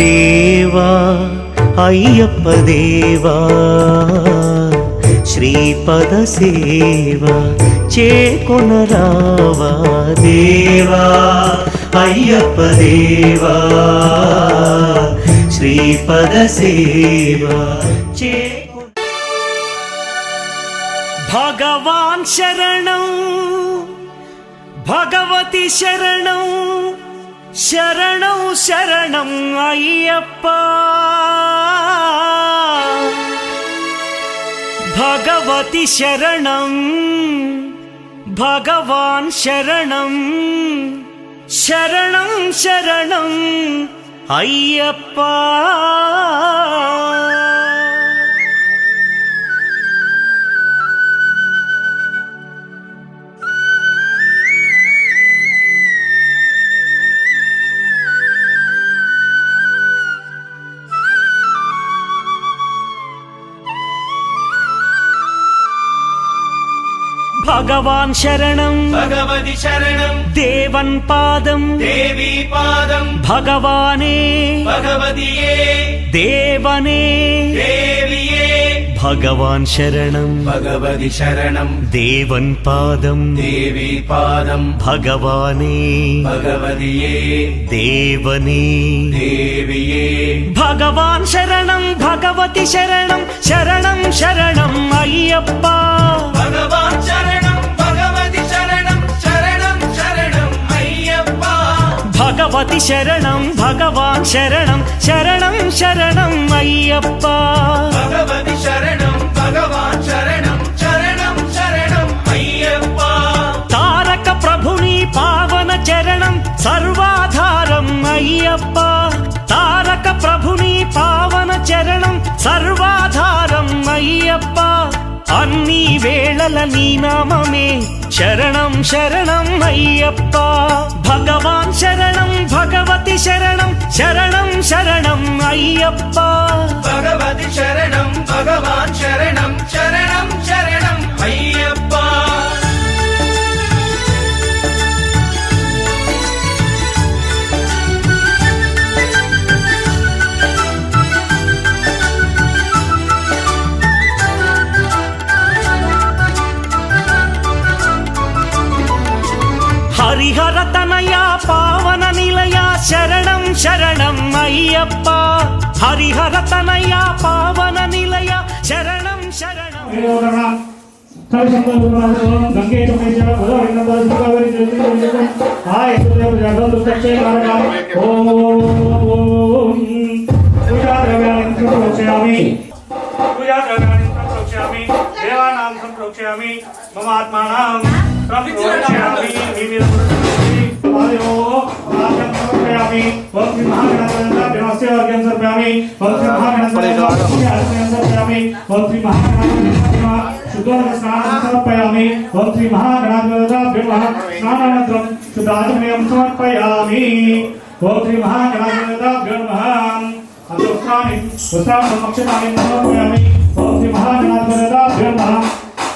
దేవా అయ్యప్ప దేవా శ్రీపద సేవ చేకొనరావా దేవా అయ్యప్ప దేవా శ్రీపద సేవ భగవాన్ శరణం భగవతి శరణం శరణం శరణం అయ్యప్ప భగవతి శరణం భగవాన్ శరణం శరణం శరణం అయ్యప్ప భగవాన్ శరణం భగవతి శరణం దేవన్ పాదం దేవీ పాదం భగవానే భగవతియే దేవనే దేవియే భగవాన్ శరణం భగవతి శరణం దేవన్ పాదం దేవీ పాదం భగవానే భగవతియే దేవనే దేవియే భగవాన్ శరణం భగవతి శరణం శరణం శరణం అయ్యప్ప భగవాన్ శరణం భగవతి శరణం శరణం శరణం అయ్యప్ప భగవతి శరణం భగవాన్ శరణం శరణం శరణం అయ్యప్ప భగవతి శరణం భగవాన్ శరణం శరణం శరణం అయ్యప్ప తారక ప్రభుని పావన చరణం సర్వాధారం అయ్యప్ప తారక ప్రభుని పావన చరణం సర్వాధారం అయ్యప్ప అన్ని వేళల నీ నామమే శరణం శరణం అయ్యప్ప భగవాన్ శరణం భగవతి శరణం శరణం శరణం అయ్యప్ప భగవతి శరణం భగవాన్ శరణం శరణం శరణం అయ్యప్ప హరిహర తనయ పావన నిలయ శరణం శరణం అయ్యప్ప హరిహర తనయ పావన నిలయ శరణం శరణం దేవానాం సంప్రోక్ష్యామి మమ ఆత్మానాం సంప్రోక్ష్యామి సమర్పయామి ఓం శ్రీ మహాగణాధిపతయే నమస్తే వాక్యం సమర్పయామి ఓం శ్రీ మహాగణాధిపతయే ఓం శ్రీ మహాగణాధిపతయే శుద్ధోదక స్నానం సమర్పయామి ఓం శ్రీ మహాగణాధిపతయే స్నానానంతరం శుద్ధాచమయం సమర్పయామి ఓం శ్రీ మహాగణాధిపతయే అదోస్నాని ఉత్సాహం మక్షణాని సమర్పయామి ఓం శ్రీ మహాగణాధిపతయే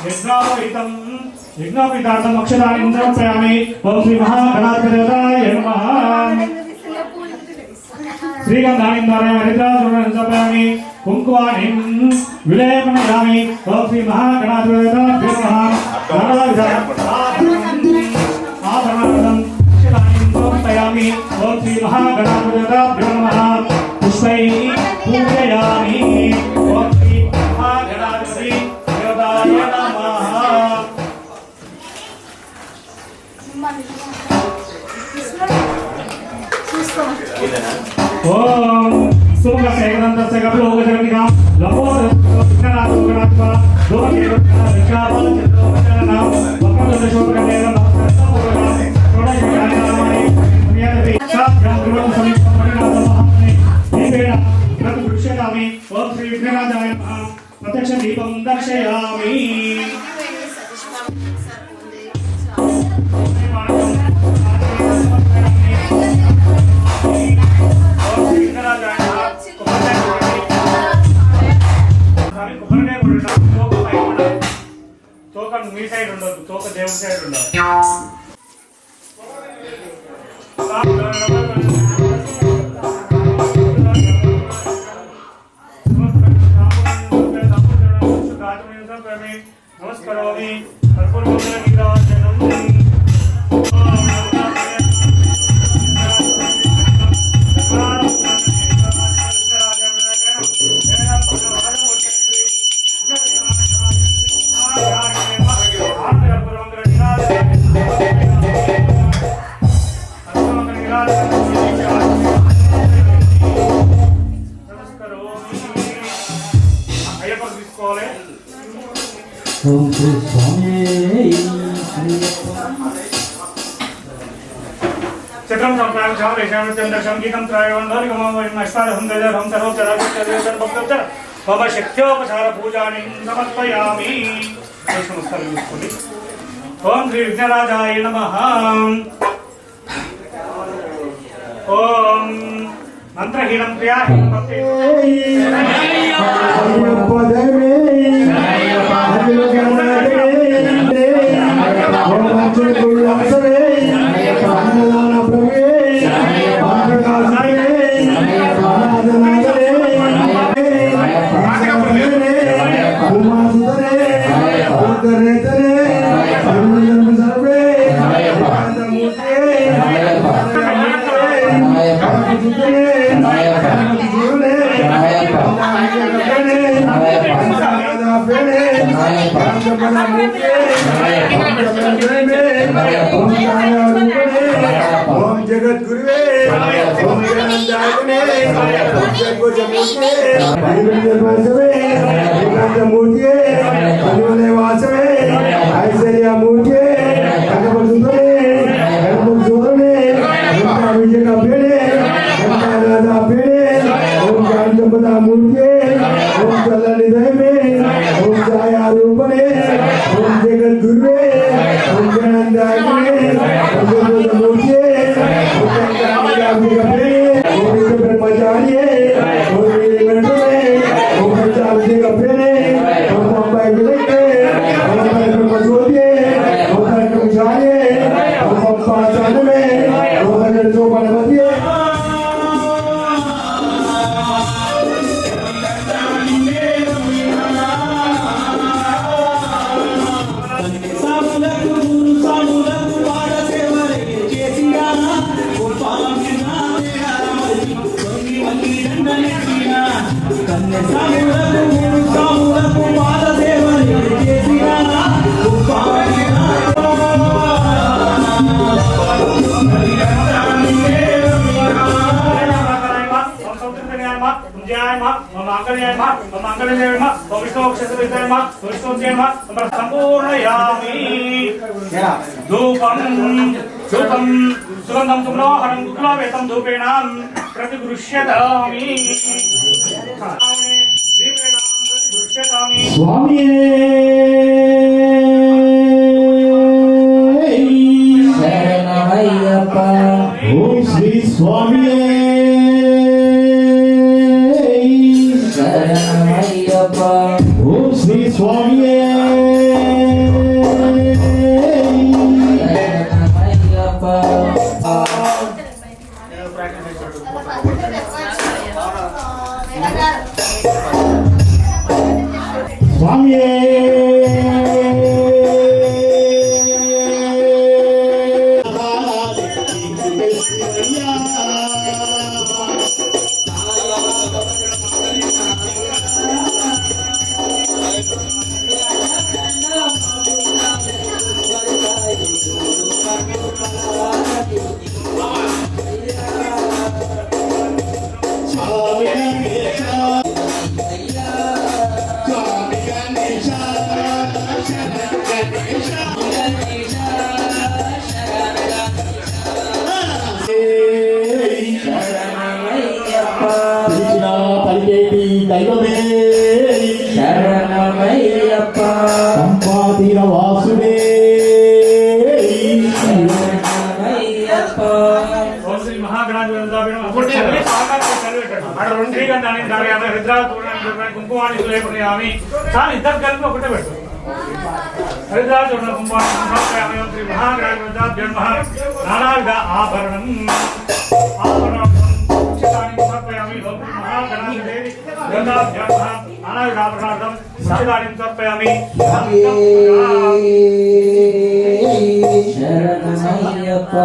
యజ్ఞాపవితం యజ్ఞోపవితార్థం అక్షరాన్ని సమర్పయామి ఓం శ్రీ మహాగణాధిపతయే నమః శ్రీగంధాని ద్వారా హరిద్రాచూర్ణం సమర్పయామి కుంకుమాని విలేపనయామి ఓం శ్రీ మహాగణాధిపతయే నమః ఆభరణం అక్షరాన్ని సమర్పయామి ఓం శ్రీ మహాగణాధిపతయే నమః పుష్పై పూజయామి ఓం శ్రీ మహాగణాధిపతయే నమః ఓం సుమగ ఏకదంతస్య కపిలోగజగమిగా లవోదనాథోగనాథ దోహేరనాథ వికాపల చంద్రోగజనా వక్రదశోకరేణ నమః ప్రోడయనామని నియతి సాధ్యం గురుం సమీపమణినాథ మహాత్మే దేవేన ప్రతివృక్షయామి ఓం శ్రీ విఘ్నరాజాయ నమః ప్రత్యక్ష దీపం దర్శయామి మీ సైడ్ ఉండదు తోక దేవుడి సైడ్ ఉండదు అయ్యప్ప తీసుకోవాలి. ఓం శ్రీ స్వామి చిత్రం సంప్రాయం చామరేషామృత్యం దర్శనం గీతం త్రయోంధరికమస్తారహం దజరహం సర్వోత్తరాజోత్తర మమ శక్త్యోపచార పూజాని సమర్పయామి. నమస్కారం చేసుకోండి. ఓం శ్రీ విఘ్నరాజాయ నమః. ఓం మంత్రహీనం క్రియాహీనం భక్తి ఓం జగద్గురువే ఓం గణాంధాయనే జగద్గురుమూర్తే ఐశ్వర్యవాసవే ఏకాంతమూర్తే పరిమళవాసవే ఐశ్వర్యమూర్తే కనకసుందరే కనకసుందరే అభిషేకపేడే కనకనాథపేడే ఓం శాంతపదమూర్తే ఓం చల్లనిదయమే ఓం ఛాయారూపణే ఓం జగద్గురువే ఓం గణాంధాయనే ब्रह्मचार्य సంపూర్ణయామి. ధూపం ధూపం సుగంధం సుమ్రోహరం గుగ్లావేతం ధూపేణ ప్రతిగృహ్యతామి. దీపేణ ప్రతిగృహ్యతామి. స్వామి శరణమయ్యప్ప. ఓం శ్రీ స్వామి శరణమయ్యప్ప. ఓం శ్రీ స్వామి శరణమయ్యప్ప. స్వామి పలికేటి దైవమే శరణమయ్యప్ప. సంపాతిర వాసుడే శరణమయ్యప్ప. ఓం శ్రీ మహాగణాధిపతి కుంకుమాన్ని లేపయామి. చాలా ఇద్దరు కలిపి ఒకటే పెట్టు. హరిద్రాచూర్ణ కుంకుమాన్ని సమర్పయామి. ఓం శ్రీ మహాగణాధిపతి నానావిధ ఆభరణం ఆభరణం సమర్పయామి. ఓం శ్రీ మహాగణాధిపతి గంగాభ్యాం నానావిధ ఆభరణార్థం సాధారణం సమర్పయామి. శరణమయ్యప్ప.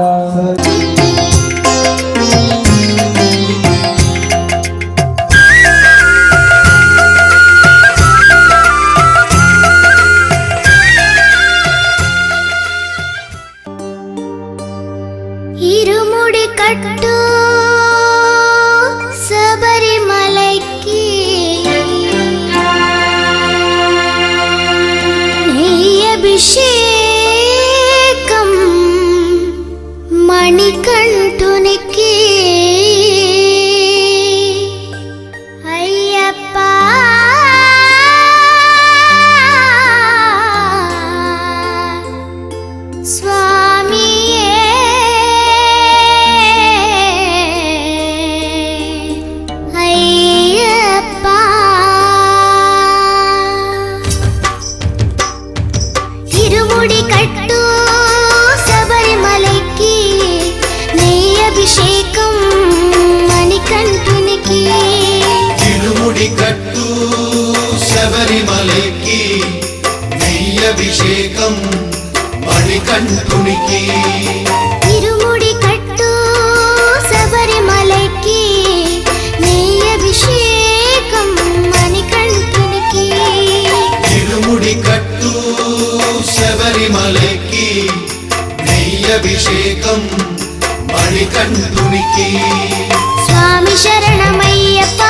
இருமுடி కట్టు శబరిమలకి నెయ్యభిషేకం మణికంఠునికి అయ్యప్ప స్వామియే అయ్యప్ప ఇరుముడి కట్టు శబరిమలకి నెయ్యభిషేకం మణికంఠునికి తిరుముడి కట్టు శబరిమలకి నెయ్యభిషేకం మణికంఠునికి ఇరుముడి కట్టు శబరిమలకి నెయ్యభిషేకం మణికంఠునికి తిరుముడి కట్టు శబరిమలకి నెయ్యభిషేకం మణికంఠునికి స్వామి శరణమయ్యప్ప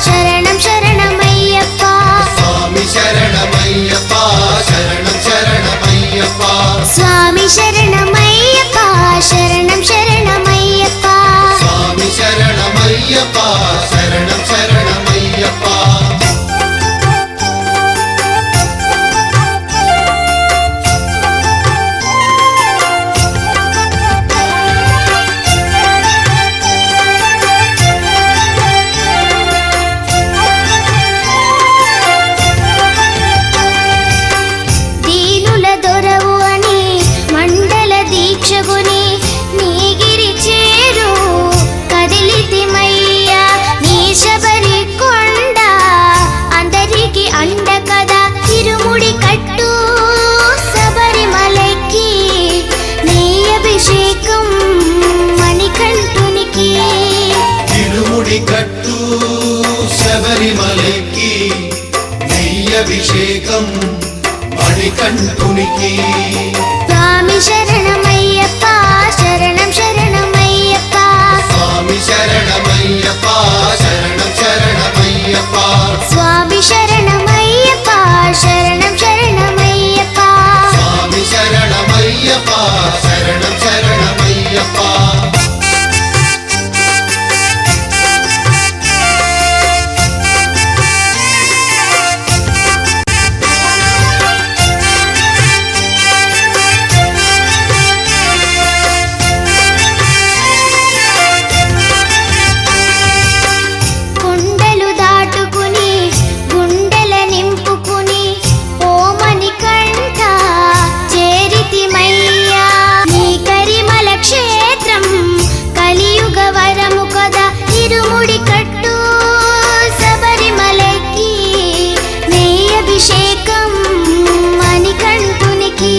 శరణం శరణమయ్యప్ప స్వామి శరణమయ్యప్ప శరణం శరణమయ్యప్ప స్వామి శరణమయ్యప్ప శరణం శరణమయ్యప్ప స్వామి శరణమయ్యప్ప శరణం శరణమయ్యప్ప దీనుల దొరవు అని మండల దీక్షగుని నీగిరి చేరు కదిలితిమయ్యా నీ శబరి కొండ అందరికి అండ కదా తిరుముడి కట్టు శబరిమలకి నెయ్యభిషేకం మణికంఠునికి తిరుముడి కట్టు శబరిమలకి నెయ్యభిషేకం మణికంఠునికి స్వామి శరణమయ్యప్ప శరణం శరణమయ్యప్ప స్వామి శరణమయ్యప్ప శరణం శరణమయ్యప్ప స్వామి శరణమయ్యప్ప శరణం శరణమయ్యప్ప స్వామి శరణమయ్యప్ప శరణం శరణమయ్యప్ప కొండలు దాటుకుని గుండెల నింపుకుని ఓమని కంఠ చేరితిమయ్యా నీ కరిమల క్షేత్రం కలియుగ వరము కదా ఇరుముడి కట్టు శబరిమలకి నెయ్యభిషేకం మణికంఠునికి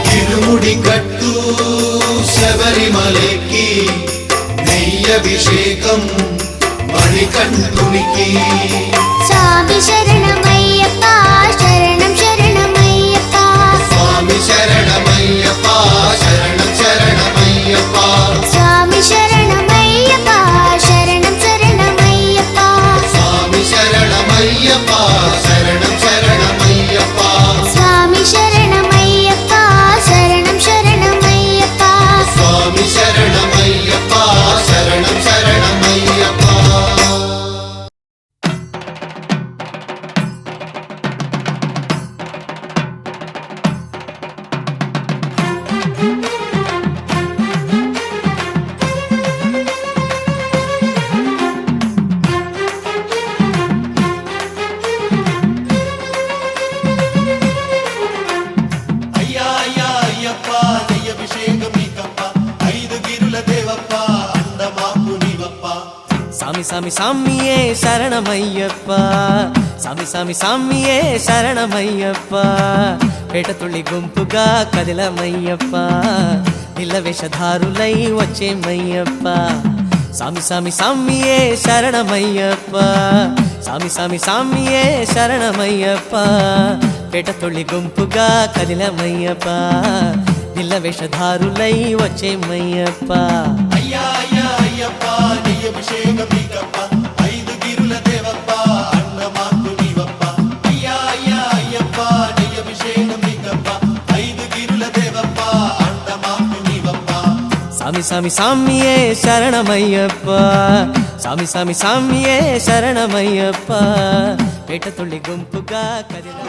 తిరుముడి కట్టు శబరిమలకి నెయ్యభిషేకం మణికంఠునికి స్వామి శరణమయ్యప్ప శరణం శరణమయ్యప్ప స్వామి శరణమయ్యప్ప శరణం శరణమయ్యప్ప స్వామి శరణమయ్యప్ప శరణం శరణమయ్యప్ప స్వామి శరణమయ్యప్ప శరణం శరణమయ్యప్ప స్వామి శరణమయ్యప్ప శరణం శరణమయ్యప్ప స్వామి శరణమయ్యప్ప శరణం శరణమయ్యప్ప అయ్యా అయ్యా అయ్యప్ప నెయ్యభిషేకం నీకప్ప ఐదు గిరుల దేవప్ప అండమాకు నీవప్ప சாமி சாமி சாமியே சரணமையப்பா சாமி சாமி சாமியே சரணமையப்பா పేట తుళ్ళి గుంపుగా కదిలమయ్యప్ప నిల్ల వేషధారులై వచ్చేమయ్యప్ప సామి సామి సామియే శరణమయ్యప్ప సామి సామి సామియే శరణమయ్యప్ప పేట తుళ్ళి గుంపుగా కదిలమయ్యప్ప నిల్ల వేషధారులై వచ్చేమయ్యప్ప అయ్యా சாமி சாமி சாமியே சரணமையப்பா சாமி சாமி சாமியே சரணமையப்பா పేట తుళ్ళి గుంపుగా కదిలా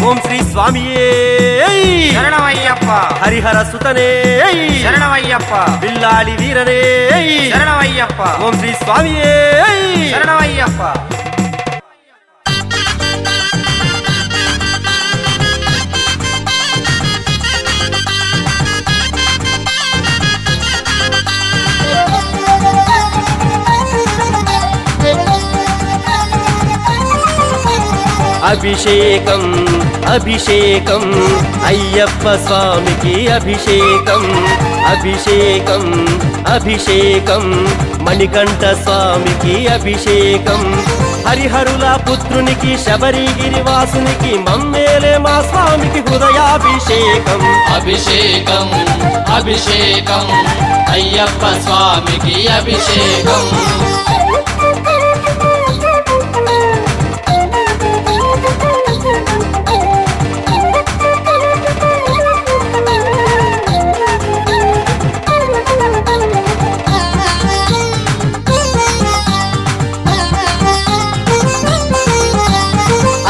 ఓం శ్రీ స్వామియే శరణమయ్యప్ప హరిహర సుతనే శరణమయ్యప్ప బిల్లాలి వీరనే శరణమయ్యప్ప ఓం శ్రీ స్వామియే శరణమయ్యప్ప అభిషేకం అభిషేకం అయ్యప్ప స్వామికి అభిషేకం అభిషేకం అభిషేకం మణికంఠ స్వామికి అభిషేకం హరిహరుల పుత్రునికి శబరిగిరి వాసునికి మమ్మేలే మా స్వామికి హృదయాభిషేకం అభిషేకం అభిషేకం అయ్యప్ప స్వామికి అభిషేకం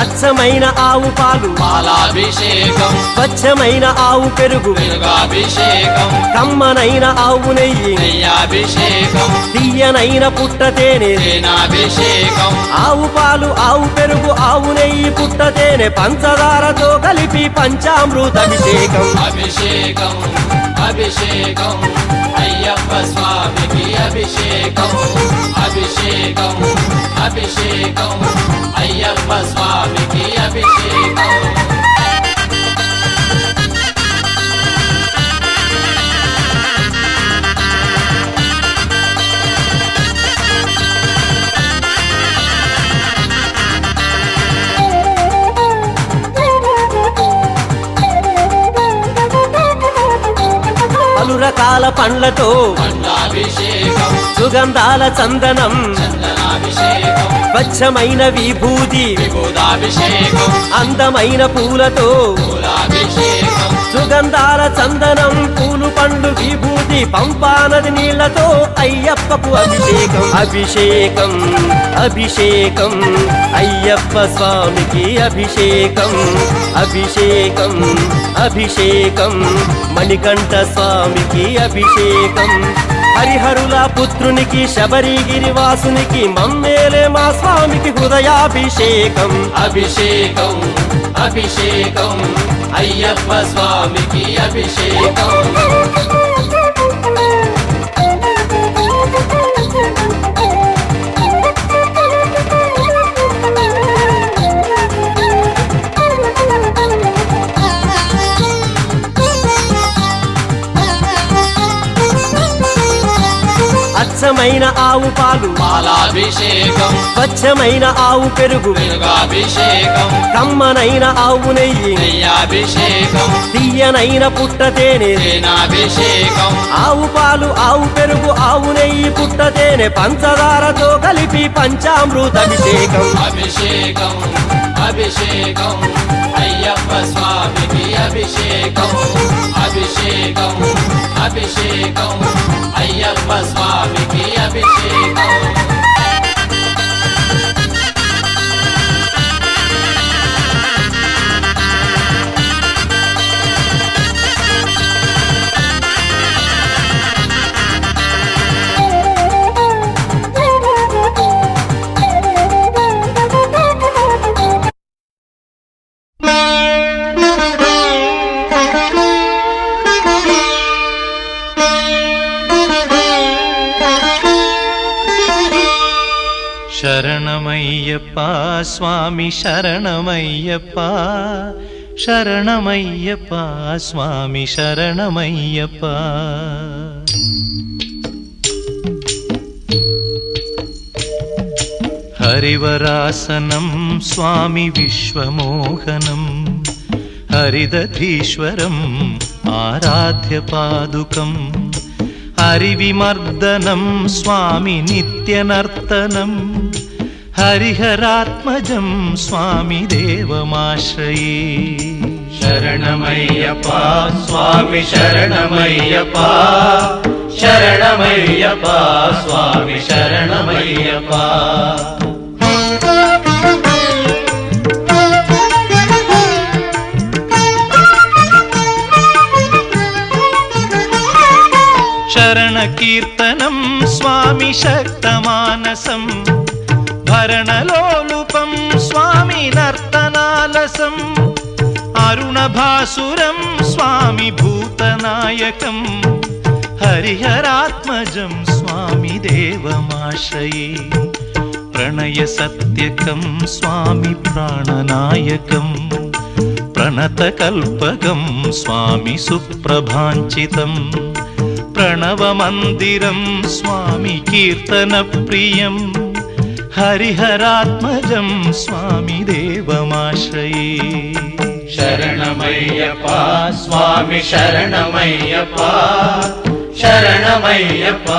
అచ్చమైన ఆవు పాలు పాలాభిషేకం స్వచ్ఛమైన ఆవు పెరుగు పెరుగాభిషేకం కమ్మనైన ఆవు నెయ్యి నెయ్యాభిషేకం తీయనైన పుట్ట తేనె తేనాభిషేకం ఆవు పాలు ఆవు పెరుగు ఆవు నెయ్యి పుట్ట తేనె పంచదారతో కలిపి పంచామృత అభిషేకం అభిషేకం అభిషేకం అయ్యప్ప స్వామికి అభిషేకం అభిషేకం అభిషేకం అయ్యప్ప స్వామికి అభిషేకం పలు రకాల పండ్లతో పండ్లాభిషేకం సుగంధాల చందనం చందనాభిషేకం స్వచ్ఛమైన విభూతి విభూదాభిషేకం అందమైన పూలతో పూలాభిషేకం సుగంధాల చందనం పూలు పండ్లు విభూతి పంపానది నీళ్లతో అయ్యప్పకు అభిషేకం అభిషేకం అభిషేకం అయ్యప్ప స్వామికి అభిషేకం అభిషేకం అభిషేకం మణికంఠ స్వామికి అభిషేకం హరిహరుల పుత్రునికి శబరిగిరి వాసునికి మమ్మేలే మా స్వామికి హృదయాభిషేకం అభిషేకం అభిషేకం అయ్యప్ప స్వామికి అభిషేకం స్వచ్ఛమైన ఆవు పాలు పాలాభిషేకం స్వచ్ఛమైన ఆవు పెరుగు పెరుగాభిషేకం కమ్మనైన ఆవు నెయ్యి నెయ్యాభిషేకం తీయనైన పుట్ట తేనె తేనాభిషేకం ఆవు పాలు ఆవు పెరుగు ఆవు నెయ్యి పుట్ట తేనె పంచదారతో కలిపి పంచామృతాభిషేకం అభిషేకం అభిషేకం అయ్యప్ప స్వామికి అభిషేకం అభిషేకం అభిషేకం అయ్యప్ప స్వామికి అభిషేకం శరణమయ్యప్ప స్వామి శరణమయ్యప్ప శరణమయ్యప్ప స్వామి శరణమయ్యప్ప హరివరాసనం స్వామి విశ్వమోహనం హరిదధీశ్వరం ఆరాధ్య పాదుకం హరివిమర్దనం స్వామి నిత్యనర్తనం హరిహరాత్మజం స్వామి దేవమాశ్రయే శరణమయ్యప్ప స్వామి శరణమయ్యప్ప శరణమయ్యప్ప స్వామి శరణమయ్యప్ప శరణకీర్తనం స్వామి శక్తమానసం భరణలోలుపం స్వామి నర్తనాలసం అరుణభాసురం స్వామి భూతనాయకం హరిహరాత్మజం స్వామి దేవమాశ్రయే ప్రణయ సత్యకం స్వామి ప్రాణనాయకం ప్రణతకల్పకం స్వామి సుప్రభాంచితం ప్రణవమందిరం స్వామి కీర్తనప్రియం హరిహరాత్మజం స్వామి దేవమాశ్రయే శరణమయ్యప్ప స్వామి శరణమయ్యప్ప శరణమయ్యప్ప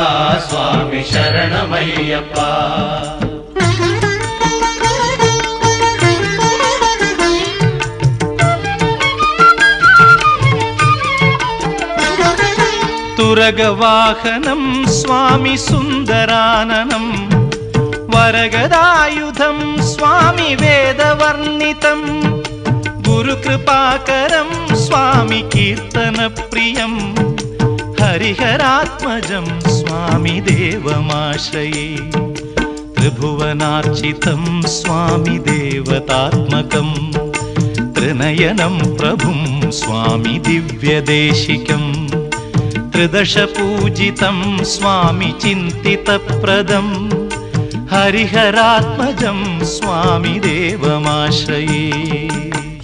స్వామి శరణమయ్యప్ప తురగవాహనం స్వామి సుందరాననం వరగదాయుధం స్వామి వేదవర్ణితం గురుకృపాకరం స్వామి కీర్తనప్రియం హరిహరాత్మజం స్వామి దేవమాశ్రయే త్రిభువనార్చితం స్వామి దేవతాత్మకం త్రినయనం ప్రభుం స్వామి దివ్యదేశికం త్రిదశ పూజితం స్వామి చింతితప్రదం హరిహరాత్మజం స్వామి దేవమాశ్రయే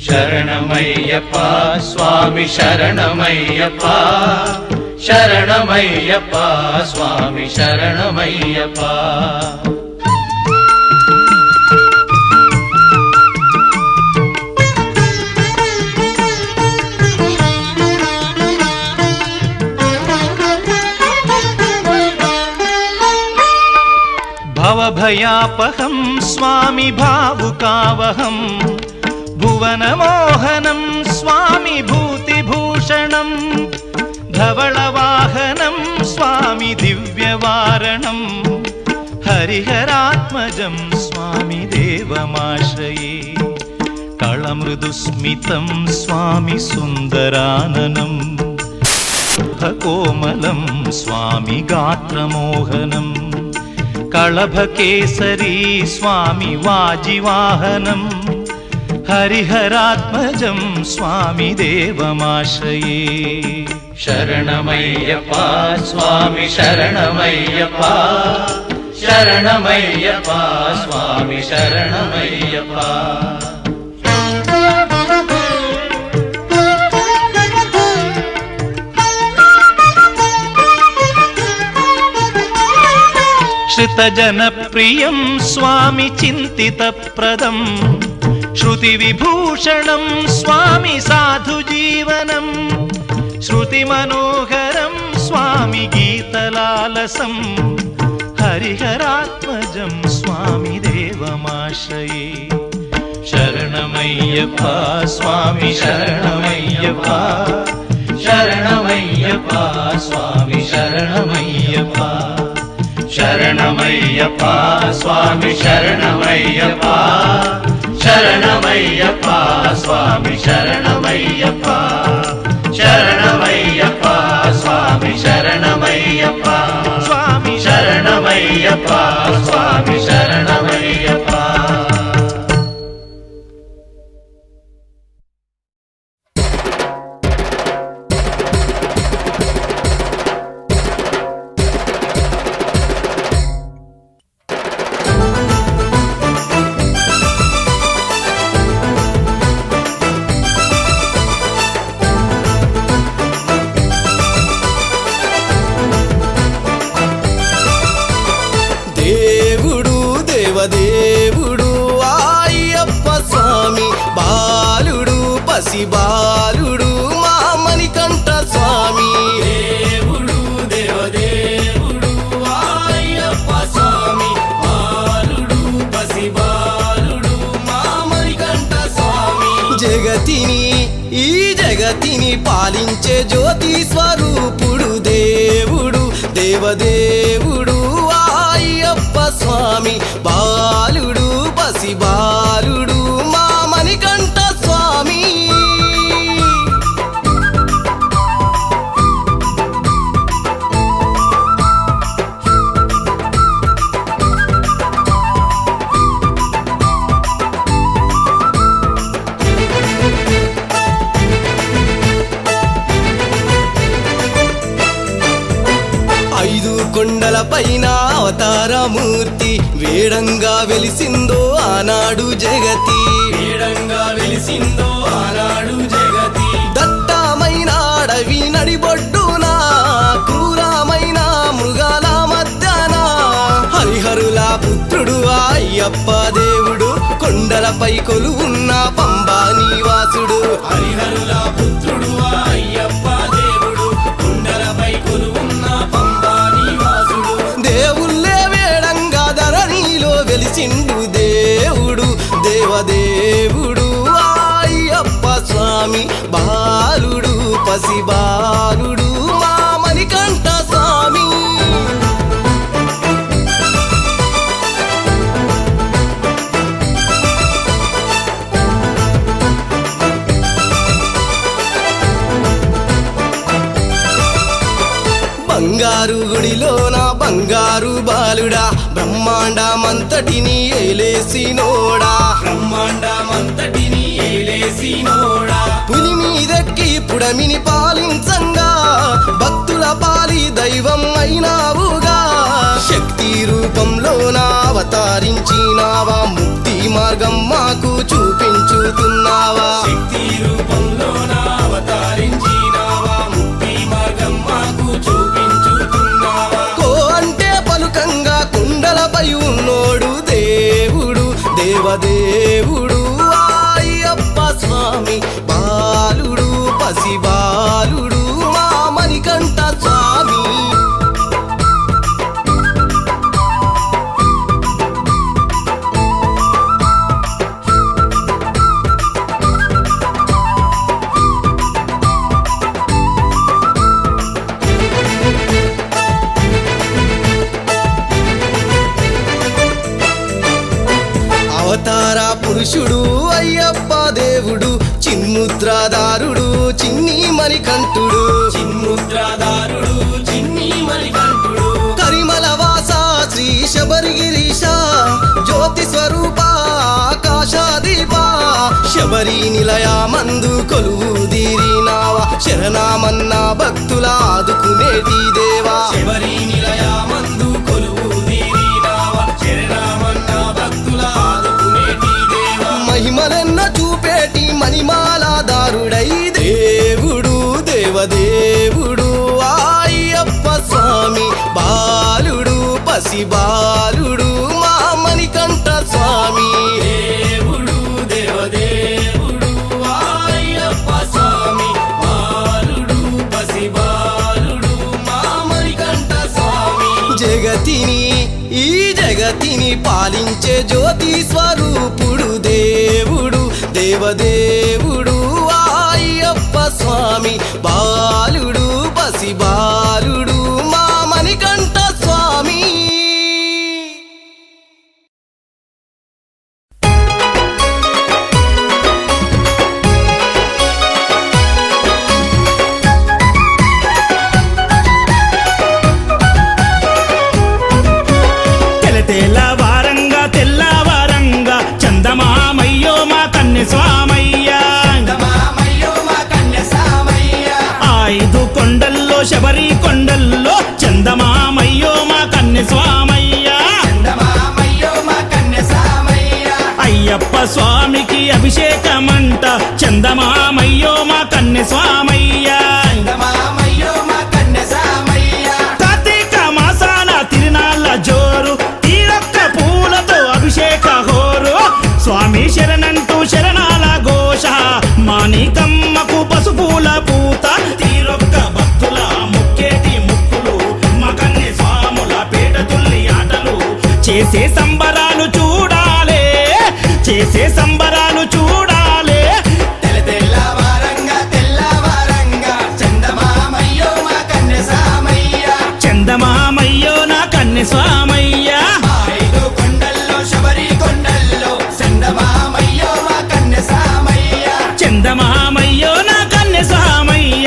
శరణమయ్యప్ప స్వామి శరణమయ్యప్ప శరణమయ్యప్ప స్వామి శరణమయ్యప్ప భవభయాపహం స్వామి భావుకావహం భువనమోహనం స్వామి భూతిభూషణం ధవళవాహనం స్వామి దివ్యవారణం హరిహరాత్మజం స్వామి దేవమాశ్రయే కళమృదుస్మితం స్వామి సుందరాననం కోమలం స్వామి గాత్రమోహనం కళభకేసరీ స్వామి వాజివాహనం హరిహరాత్మజం స్వామి దేవమాశ్రయే శరణమయ్యప్ప స్వామి శరణమయ్యప్ప శరణమయ్యప్ప స్వామి శరణమయ్యప్ప श्रुतजनप्रियं स्वामि चिन्तितप्रदम् श्रुतिविभूषणं स्वामि साधुजीवनम् श्रुतिमनोहरं स्वामि गीतलालसं हरिहरात्मजं स्वामि देवमाश्रये शरणमय्यप्पा स्वामि शरणमय्यप्पा शरणमय्यप्पा स्वामि शरणमय्यप्पा शरणमय्यप्पा स्वामि शरणमय्यप्पा शरणमय्यप्पा स्वामि शरणमय्यप्पा शरणमय्यप्पा स्वामि शरणमय्यप्पा स्वामि शरणमय्यप्पा स्वामि शरणमय्यप्पा దేవదేవుడు అయ్యప్ప స్వామి బాలుడు పసి బాలుడు మా మణికంఠ స్వామి దేవుడు దేవదేవుడు అయ్యప్ప స్వామి బాలుడు పసి బాలుడు మా మణికంఠ స్వామి ఈ జగతిని పాలించే జ్యోతి స్వరూపుడు దేవుడు దేవదేవుడు అయ్యప్ప స్వామి బాలుడు పసి బాలుడు మా మణికంఠ స్వామి ఐదు కొండల పైన అవతారమూర్తి వేడంగా వెలిసిందో ఆనాడు జగతి దట్టమైన అడవి నడిబొడ్డున క్రూరమైన మృగాల మధ్యన హరిహరుల పుత్రుడు అయ్యప్ప దేవుడు కొండలపై కొలువున్న పంబా నివాసుడు హరిహరుల పుత్రుడు అయ్యప్ప దేవుడు కొండలపై కొలువున్న పంబా నివాసుడు దేవుళ్ళే వేడంగా ధరణిలో వెలిసిండు దేవుడు దేవదేవుడు అయ్యప్ప స్వామి బాలుడు పసి బాలుడు మా మణికంఠ స్వామి బంగారు గుడిలోన బంగారు బాలుడా బ్రహ్మాండమంతటిని ఏలేసినోడా పులి మీదెక్కి పుడమిని పాలించంగా భక్తుల పాలి దైవం అయినావుగా శక్తి రూపంలోన అవతరించినావా ముక్తి మార్గం మాకు చూపించుతున్నావా శక్తి రూపంలోన అవతరించినావా ముక్తి మార్గం మాకు చూపించుతున్నావా కో అంటే పలుకంగా కుండలపై ఉన్నోడు దేవుడు దేవదేవుడు అయ్యప్ప స్వామి బాలుడు పసి బాలుడు మా మణికంఠ స్వామి అవతార పురుషుడు అయ్యప్ప దేవుడు చిన్ముద్రాదారుడు చిన్ని మణికంఠుడు కరిమల వాస శ్రీ శబరిగిరీశ జ్యోతి స్వరూప ఆకాశదీప శబరి నిలయ మందు కొలువు దీరినావా శరణమన్న భక్తుల ఆదుకునేటి దేవా శబరి నిలయ మందు కొలువు దీరినావా శరణమన్న భక్తుల ఆదుకునేటి దేవా మహిమలెన్న చూపేటి మణిమాలాదారుడై దేవుడు దేవదేవుడు అయ్యప్ప స్వామి బాలుడు పసిబాలుడు మా మణికంఠ స్వామి దేవుడు దేవదేవుడు అయ్యప్ప స్వామి బాలుడు పసిబాలుడు మా మణికంఠ స్వామి జగతిని ఈ జగతిని పాలించే జ్యోతి స్వరూపుడు దేవుడు దేవదేవుడు అయ్యప్ప స్వామి బాలుడు పసిబాలుడు మా మణికంఠ స్వామి తెల్లవారంగా తెల్లవారంగా చందమామయ్యో మా కన్నె స్వామయ్య ఐదు కొండల్లో శబరి కొండల్లో చందమామయ్యో మా కన్నె స్వామయ్య అయ్యప్ప స్వామికి అభిషేకమంట చందమామయ్యో మా కన్నె స్వామయ్య కార్తీక మాసాల తిరునాళ్ళ జోరు తీరొక్క పూలతో అభిషేక హోరు స్వామి శరణంటూ శరణాల ఘోష మాణికమ్మకు పసుపుల పూత తీరొక్క భక్తుల ముక్కేటి ముక్కులు మకన్ని స్వాముల పేట తుల్లి ఆటలు చేసే సంబరాలు చూడాలే చేసే సంబరాలు చూడాలే చందమామయ్యో నా కన్నె స్వామయ్య చందమామయ్యో నా కన్నె స్వామయ్య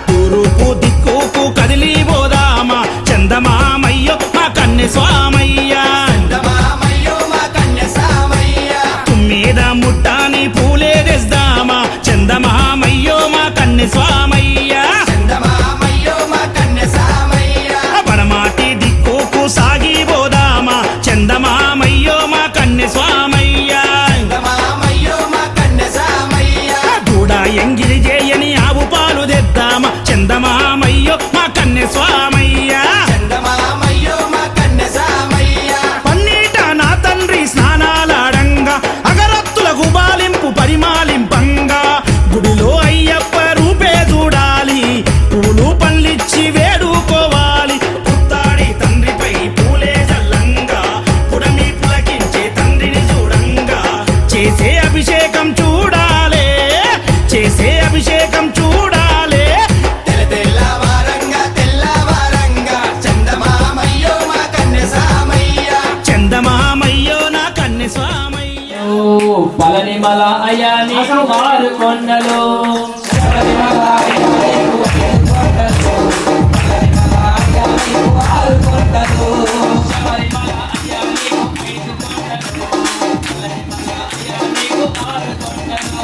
తూరుపు దిక్కుకు కదిలి పోదామా చందమామయ్యో మా కన్నె స్వామయ్య మీద ముట్టాని పూలే తెస్తామా చందమామయ్యో మా కన్నె స్వామయ్య పడమాటి దిక్కుకు సాగిపోదామా చందమామయ్యో మా కన్నె స్వామయ్య కూడా ఎంగిలి చేయని ఆవు పాలు తెద్దామా చందమామయ్యో మా కన్నె స్వామయ్య పన్నీట నా తండ్రి స్నానాలాడంగా అగరత్తుల గుబాలింపు పరిమాలింపంగా గుడిలో అయ్యప్ప రూపే చూడాలి పూలు పళ్ళిచ్చి వేడుకోవాలి పుత్తాడి తండ్రిపై పూలే జల్లంగా పుడమి పులకించే తండ్రిని చూడంగా చేసే అభిషేకం చూడాలే చేసే అభిషేకం చూడాలే చందమామయ్యో నా కన్నె స్వామయ్య పళనిమల అయ్యా నీకు మారు కొండలు పళనిమల అయ్యా నీకు మారు కొండలు శబరిమల అయ్యా నీకు ఐదు కొండలు శబరిమల అయ్యా నీకు మారు కొండలు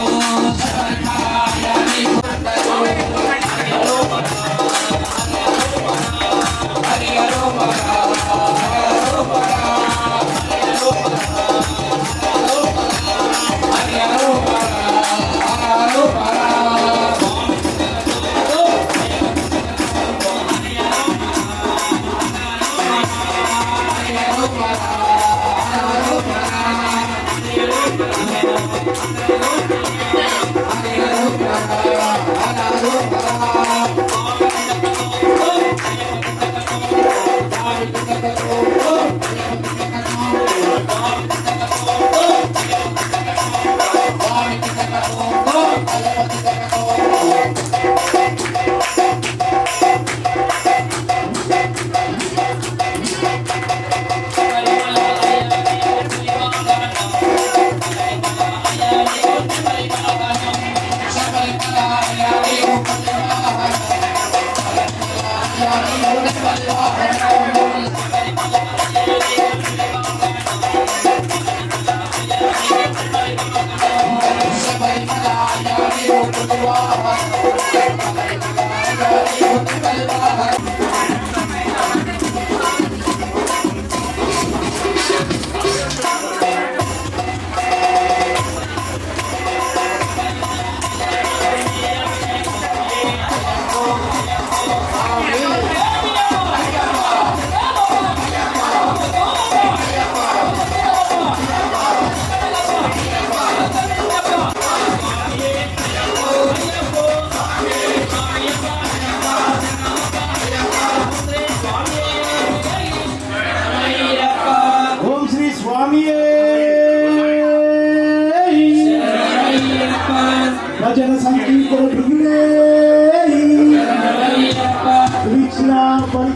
శబరిమల అయ్యా నీకు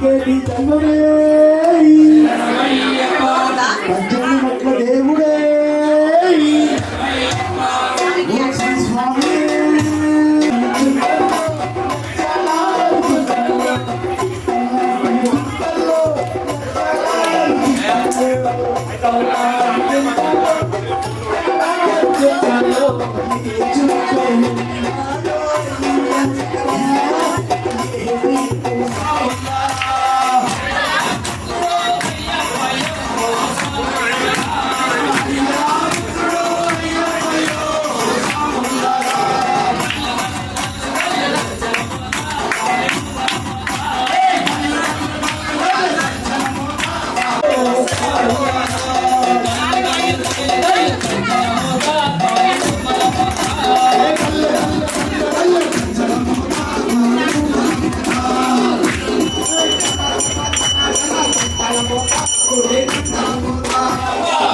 పలికేటి దైవమే పంచమి మట్ల దేవుడే స్వామి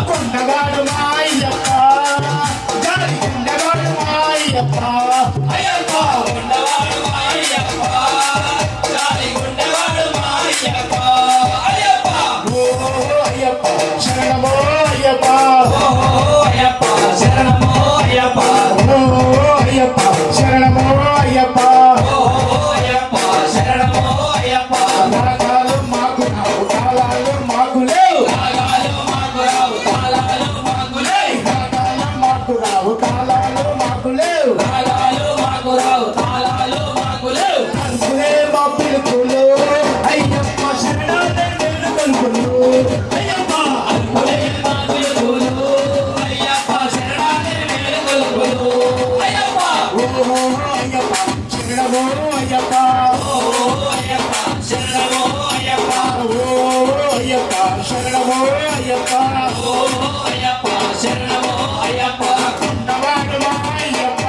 కొండగాడు మాయప్ప గాలి కొండగాడు మాయప్ప అయ్యప్ప కొండగాడు మాయప్ప గాలి కొండగాడు మాయప్ప అయ్యప్ప ఓ అయ్యప్ప శరణమో అయ్యప్ప ఓ అయ్యప్ప శరణమో అయ్యప్ప ఓ అయ్యప్ప శరణమో అయ్యప్ప ఓ అయ్యప్ప శరణమో అయ్యప్ప తాళాలు మాకు రావు తాళాలు మాకు లేవు తాళాలు మాకు రావు తాళాలు మాకు లేవు తాళాలు మాకు రావు తాళాలు మాకు లేవు తాళాలు మాకు రావు తాళాలు మాకు లేవు అనుకునే మా పిలుపులు అయ్యప్ప శరణాలే నేను పలుకులు అయ్యప్ప అనుకునే మా పిలుపులు అయ్యప్ప శరణాలే నేను పలుకులు అయ్యప్ప ఓ అయ్యప్ప శరణమో అయ్యప్ప ఓ అయ్యప్ప శరణమో అయ్యప్ప ఓ అయ్యప్ప శరణమో అయ్యప్ప ఓ అయ్యప్ప శరణమో అయ్యప్ప కొండవాడు మా అయ్యప్ప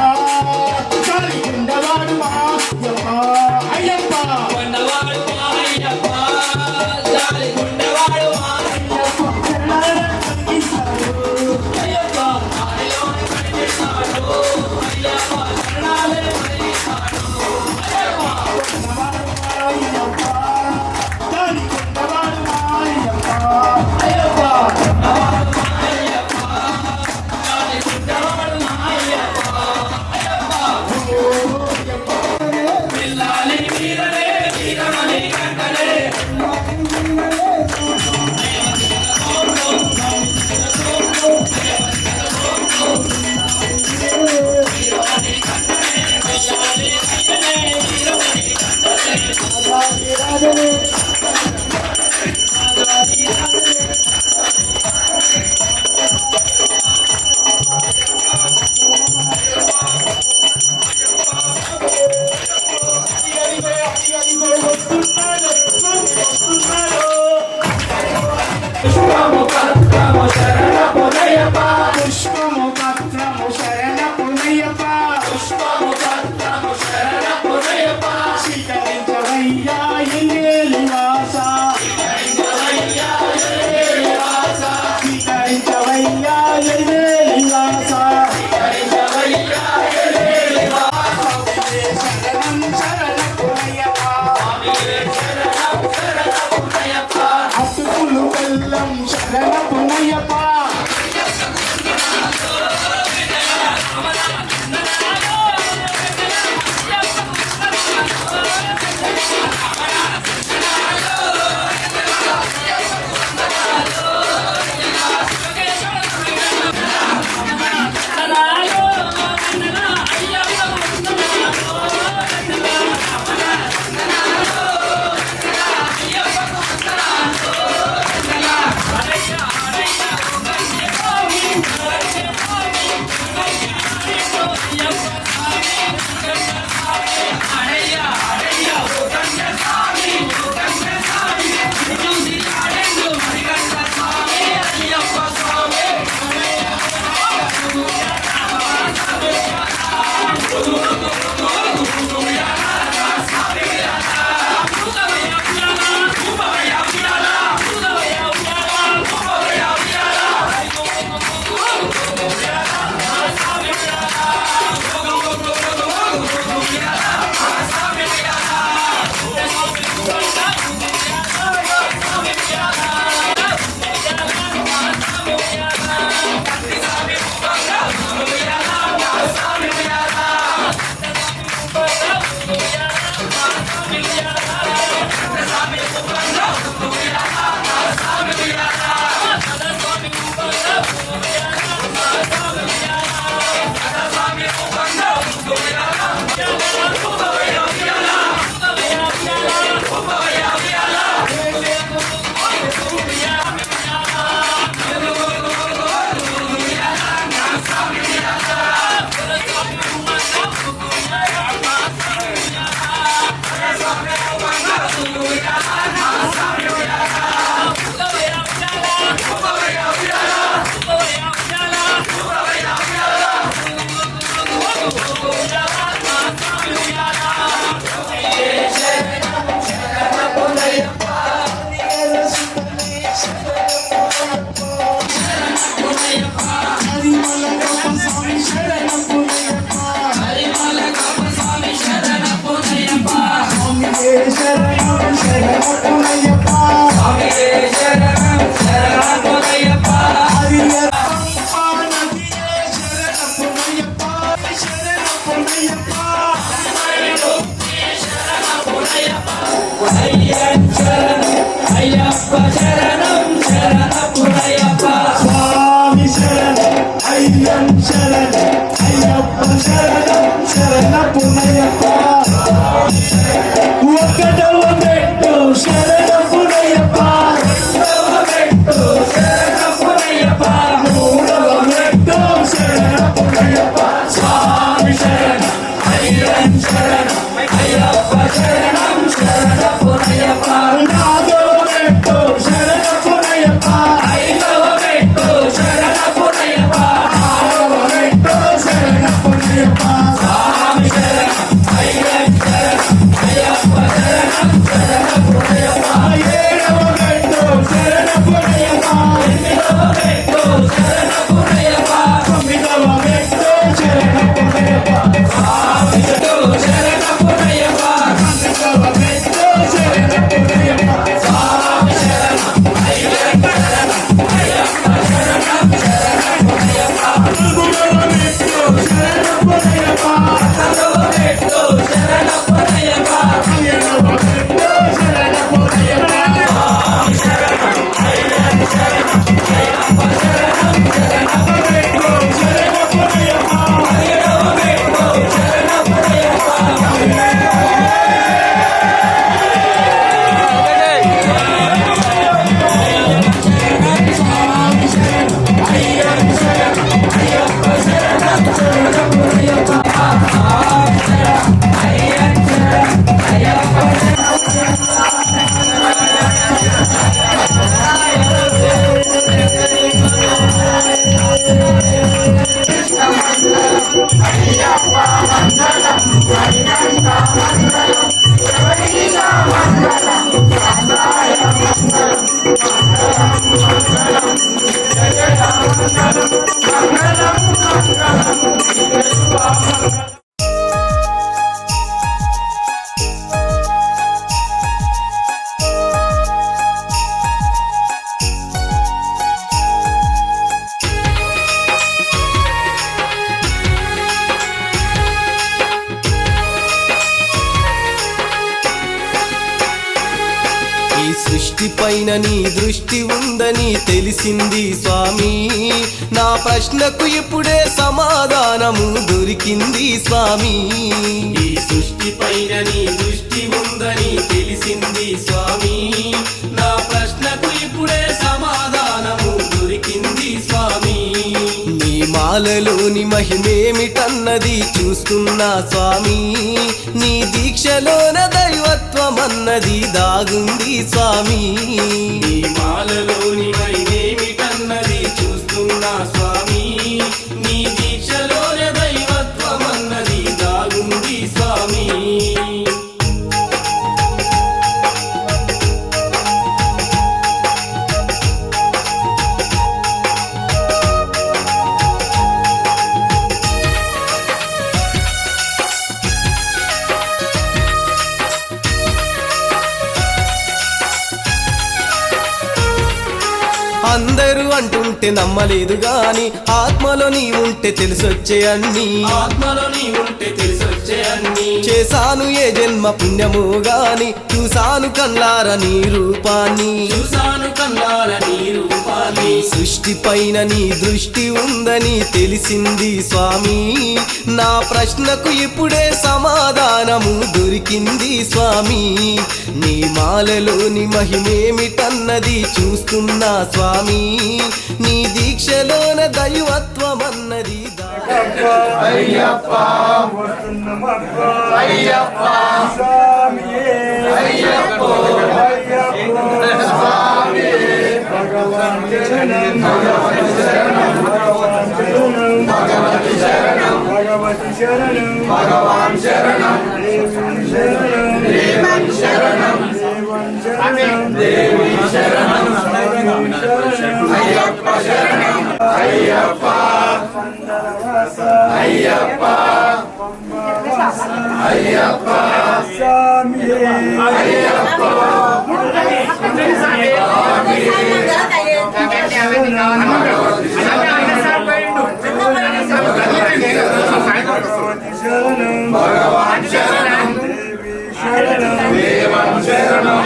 గాలి కొండవాడు మా అయ్యప్ప అయ్యప్ప కొండవాడు మా అయ్యప్ప గాలి కొండవాడు మా అయ్యప్ప శరణాలే కలిగిస్తాడు అయ్యప్ప ఆడిలోనే కలిగిస్తాడు అయ్యప్ప శరణాలే కలిగిస్తాడు అయ్యప్ప కొండవాడు మా అయ్యప్ప గాలి కొండవాడు మా అయ్యప్ప అయ్యప్ప శరణం శరణపురయ్యప్ప స్వామి శరణం అయ్యం శరణం అయ్యప్ప శరణం శరణపురయ్యప్ప ఒకటవ మెట్టు శరణపురయ్యప్ప రెండవ మెట్టు శరణపురయ్యప్ప మూడవ మెట్టు శరణపురయ్యప్ప స్వామి శరణం అయ్యం శరణం అయ్యప్ప శరణం శరణపురయ్యప్ప నాలుగవ మెట్టు శరణపురయ్యప్ప ఐదవ మెట్టు శరణపురయ్యప్ప ఆరవ మెట్టు శరణపురయ్యప్ప స్వామి శరణం అయ్యం శరణం అయ్యప్ప శరణం శరణపురయ్యప్ప ఏడవ మెట్టు శరణపురయ్యప్ప ఎనిమిదవ మెట్టు శరణపురయ్యప్ప తొమ్మిదవ మెట్టు శరణపురయ్యప్ప స్వామి శరణపురయ్యప్ప పన్నెండవ మెట్టు శరణపురయ్యప్ప స్వామి శరణం అయ్యం శరణం అయ్యప్ప శరణం శరణపురయ్యప్ప పదమూడవ మెట్టు శరణపురయ్యప్ప పదవ మెట్టు శరణపురయ్యప్ప పదిహేడవ మెట్టు శరణపురయ్యప్ప స్వామి శరణం అయ్యం శరణం అయ్యప్ప శరణం శరణపురయ్యప్ప శరణపురయ్యప్ప పదిహేడవ మెట్టు శరణపురయ్యప్ప ఈ సృష్టి పైన నీ దృష్టి ఉందని తెలిసింది స్వామి నా ప్రశ్నకు ఇప్పుడే సమాధానము దొరికింది స్వామి ఈ సృష్టి పైన నీ దృష్టి ఉందని తెలిసింది స్వామి నా ప్రశ్నకు ఇప్పుడే సమాధానము దొరికింది స్వామి నీ మాలలోని మహిమేమిటన్నది చూస్తున్నా స్వామి నీ దీక్షలోన దైవత్వం అన్నది దాగుంది స్వామి నీ మాలలోని మహిమేమిటన్నది చూస్తున్నా స్వామి నీ దీక్షలోన దైవత్వం అన్నది దాగుంది స్వామి అందరూ అంటుంటే నమ్మలేదు గాని ఆత్మలో నీ ఉంటే తెలిసొచ్చే అన్ని ఆత్మలో నీ ఉంటే తెలిసొచ్చే అన్ని చేశాను ఏ జన్మ పుణ్యము గాని చూసాను కళ్ళార నీ రూపాన్ని చూసాను కళ్ళార నీ రూపాన్ని సృష్టి పైన నీ దృష్టి ఉందని తెలిసింది స్వామి నా ప్రశ్నకు ఇప్పుడే సమాధానము దొరికింది స్వామి నీ మాలలోని మహిమేమిటన్నది చూస్తున్నా స్వామి నీ దీక్షలోన దైవత్వం అన్నది అయ్యప్ప అయ్యప్ప స్వామియే అయ్యప్ప స్వామి భగవాన్ శరణం భగవతి శరణం భగవతి శరణం భగవతి శరణం భగవాన్ శరణం దేవం శరణం దేవం శరణం దేవి శరణం అయ్యప్ప శరణం అయ్యప్ప అయ్యప్ప అయ్యప్ప స్వామియే అయ్యప్ప భగవాన్ శరణం దేవి శరణం దేవం శరణం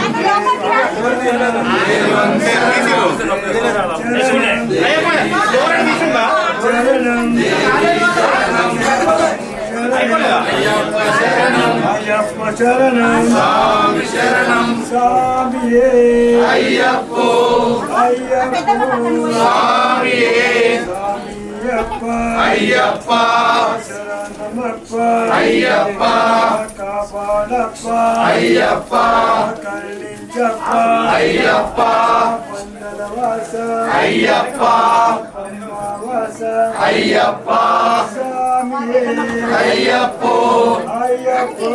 అయ్యప్ప శరణం స్వామి శరణం స్వామియే అయ్యప్పో అయ్యప్పో స్వామియే స్వామియప్ప అయ్యప్ప శరణమప్ప అయ్యప్ప కాపాడప్ప అయ్యప్ప కరుణించప్ప అయ్యప్ప వందనవాస అయ్యప్ప పద్మవాస అయ్యప్ప స్వామియే అయ్యప్పో అయ్యప్పో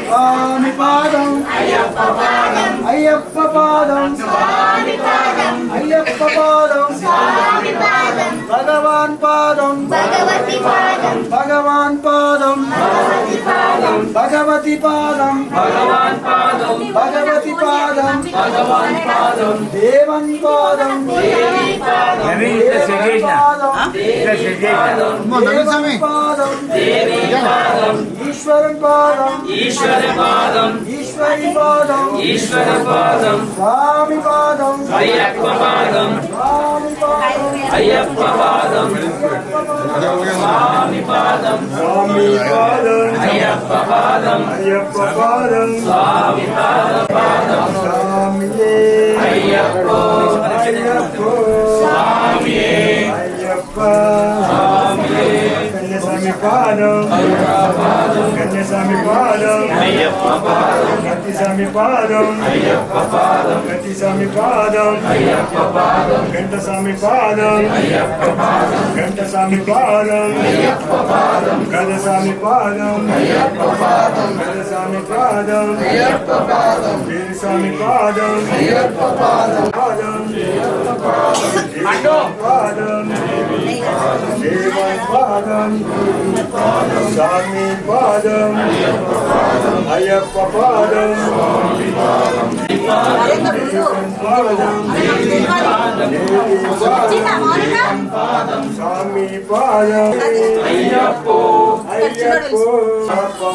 స్వామి పాదం అయ్యప్ప పాదం అయ్యప్ప పాదం స్వామి పాదం అయ్యప్ప పాదం స్వామి పాదం భగవాన్ పాదం భగవతి పాదం భగవాన్ పాదం భగవతి పాదం భగవతి పాదం భగవాన్ పాదం భగవతి పాదం భగవాన్ పాదం దేవన్ పాదం దేవి పాదం దేవన్ పాదం దేవి పాదం ఈశ్వరన్ పాదం ఈశ్వర పాదం ఈశ్వరి పాదం ఈశ్వర పాదం స్వామి పాదం అయ్యప్ప పాదం స్వామి పాదం అయ్యప్ప పాదం స్వామి పాదం స్వామి పాదం అయ్యప్ప పాదం అయ్యప్ప పాదం స్వామి పాదం స్వామియే అయ్యప్ప అయ్యప్ప స్వామియే అయ్యప్ప స్వామియే కన్యస్వామి పాదం కన్యస్వామి పాదం అయ్యప్ప పాదం గతిస్వామి పాదం అయ్యప్ప పాదం గతిస్వామి పాదం అయ్యప్ప పాదం గంటస్వామి పాదం అయ్యప్ప పాదం గంటస్వామి పాదం అయ్యప్ప పాదం గదస్వామి పాదం అయ్యప్ప పాదం గదస్వామి పాదం అయ్యప్ప పాదం వీరస్వామి పాదం అయ్యప్ప పాదం పాదం పాదం దేవన్ పాదం స్వామి పాదం అయ్యప్ప పాదం స్వామి పాదం స్వామి పాదం అయ్యప్పో అయ్యప్పో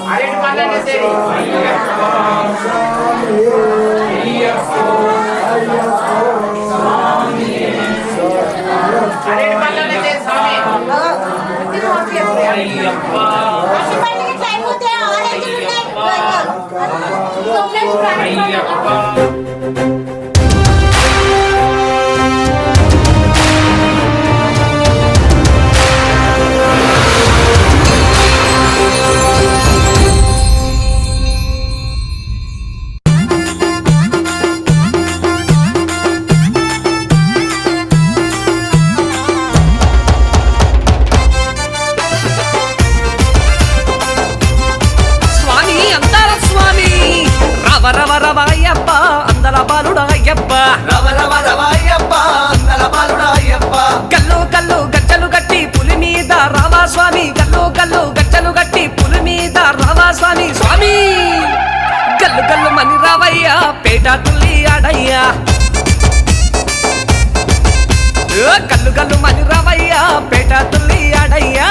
స్వామి గల్లు గల్లు గజ్జలు గట్టి పులి మీద రావా స్వామి స్వామి గల్లు గల్లు మని రావయ్యా పేట తుల్లి ఆడయ్యా గల్లు గల్లు మని రావయ్యా పేట తుల్లి ఆడయ్యా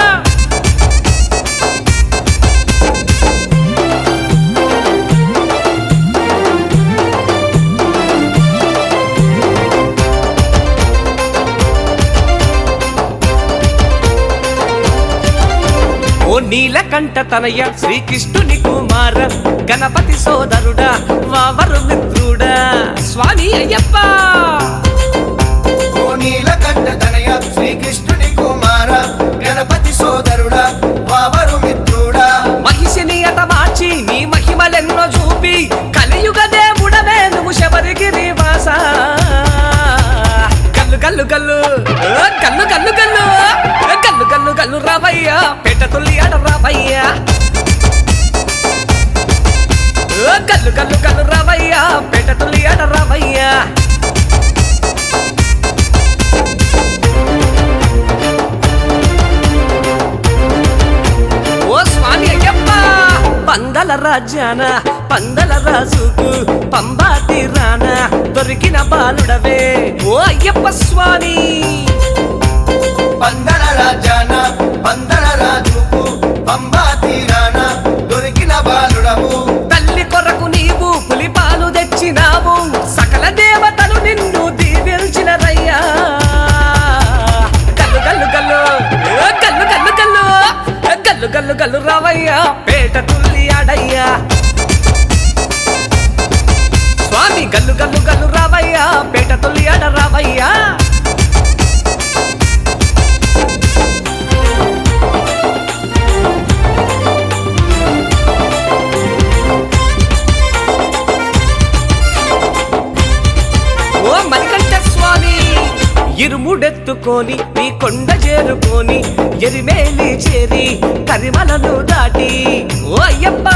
ఓ నీలకంఠ తనయ శ్రీకృష్ణుని కుమార గణపతి సోదరుడా వావరు మిత్రుడా స్వామి అయ్యప్ప ఓ నీలకంఠ తనయ శ్రీకృష్ణుని కుమార గణపతి సోదరుడా వావరు మిత్రుడా మహిషిని అట మార్చి నీ మహిమలెన్నో చూపి కలియుగ దేవుడవే నువ్వు శబరిగిరి వాస గల్లు గల్లు గల్లు గల్లు గల్లు గల్లు గల్లు గల్లు గల్లు రావయ్యా పేట తుల్లి ఆడ రావయ్యా గల్లు గల్లు గల్లు రావయ్యా పేట తుల్లి ఆడ రావయ్యా ఓ స్వామి అయ్యప్ప పందల రాజ్యాన పందల రాజుకు పంబా తీరాన దొరికిన బాలుడవే ఓ అయ్యప్ప స్వామి పందల రాజాన పందల రాజుకు పంబా తీరాన దొరికిన బాలుడవు తల్లి కొరకు నీవు పులి పాలు తెచ్చినావు గల్లు గల్లు గల్లు రావయ్యా పేట తొలి ఆడ రావయ్యా ఓ మణికంఠ స్వామి ఇరుముడెత్తుకొని నీ కొండ చేరుకొని ఎరిమేలి చేరి కరిమలను దాటి ఓ అయ్యప్ప